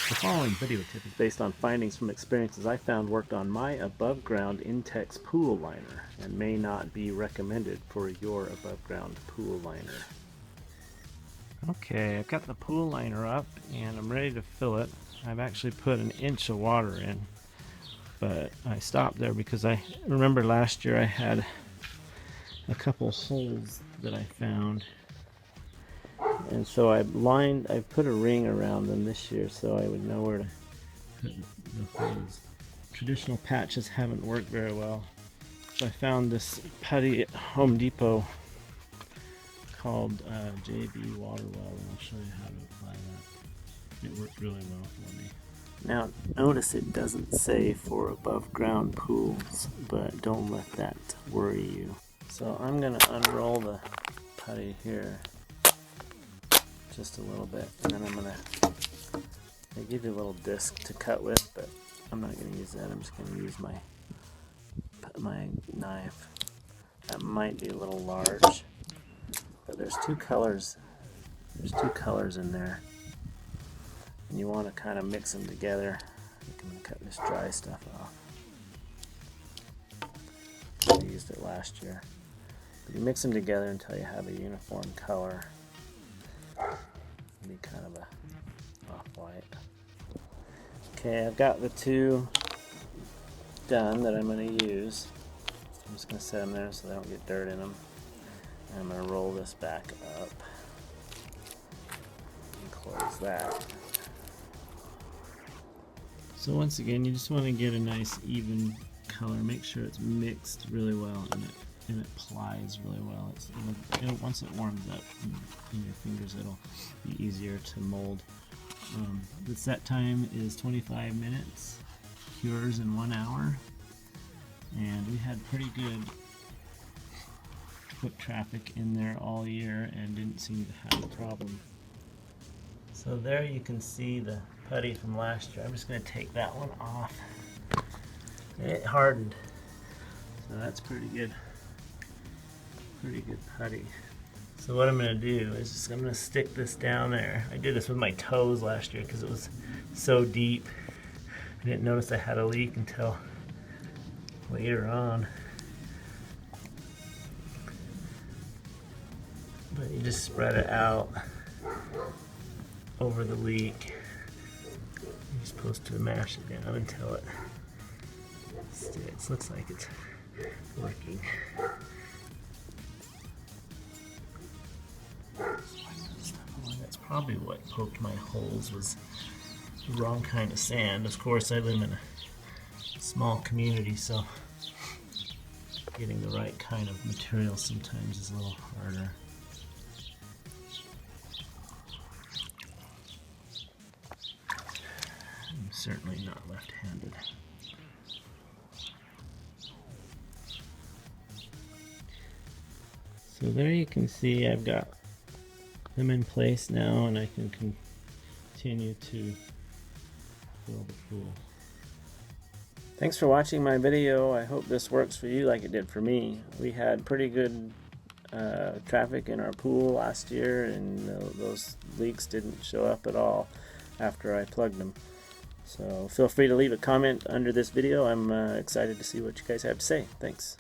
The following video tip is based on findings from experiences I found worked on my above ground Intex pool liner and may not be recommended for your above ground pool liner. Okay, I've got the pool liner up and I'm ready to fill it. I've actually put an inch of water in, but I stopped there because I remember last year I had a couple holes that I found, and so I put a ring around them this year so I would know where to put the holes. Traditional patches haven't worked very well, so I found this putty at Home Depot called JB Water Well, and I'll show you how to apply that. It worked really well for me. Now notice it doesn't say for above ground pools, but don't let that worry you. So I'm going to unroll the putty here just a little bit, and then they give you a little disc to cut with, but I'm not going to use that. I'm just going to use my knife. That might be a little large, but there's two colors in there, and you want to kind of mix them together. I'm going to cut this dry stuff off. I used it last year. But you mix them together until you have a uniform color. It'll be kind of a off-white. Okay, I've got the two done that I'm going to use. I'm just going to set them there so they don't get dirt in them. And I'm going to roll this back up and close that. So once again, you just want to get a nice even color. Make sure it's mixed really well and it plies really well. Once it warms up in your fingers, it'll be easier to mold. The set time is 25 minutes, cures in 1 hour, and we had pretty good foot traffic in there all year and didn't seem to have a problem. So there you can see the putty from last year. I'm just going to take that one off. It hardened, so that's pretty good. Pretty good putty. So what I'm going to do is I'm going to stick this down there. I did this with my toes last year because it was so deep. I didn't notice I had a leak until later on. But you just spread it out over the leak. You're supposed to mash it down until it sticks. Looks like it's working. That's probably what poked my holes, was the wrong kind of sand. Of course, I live in a small community, so getting the right kind of material sometimes is a little harder. I'm certainly not left-handed. So there you can see I've got them in place now, and I can continue to fill the pool. Thanks for watching my video. I hope this works for you like it did for me. We had pretty good traffic in our pool last year, and those leaks didn't show up at all after I plugged them. So feel free to leave a comment under this video. I'm excited to see what you guys have to say. Thanks.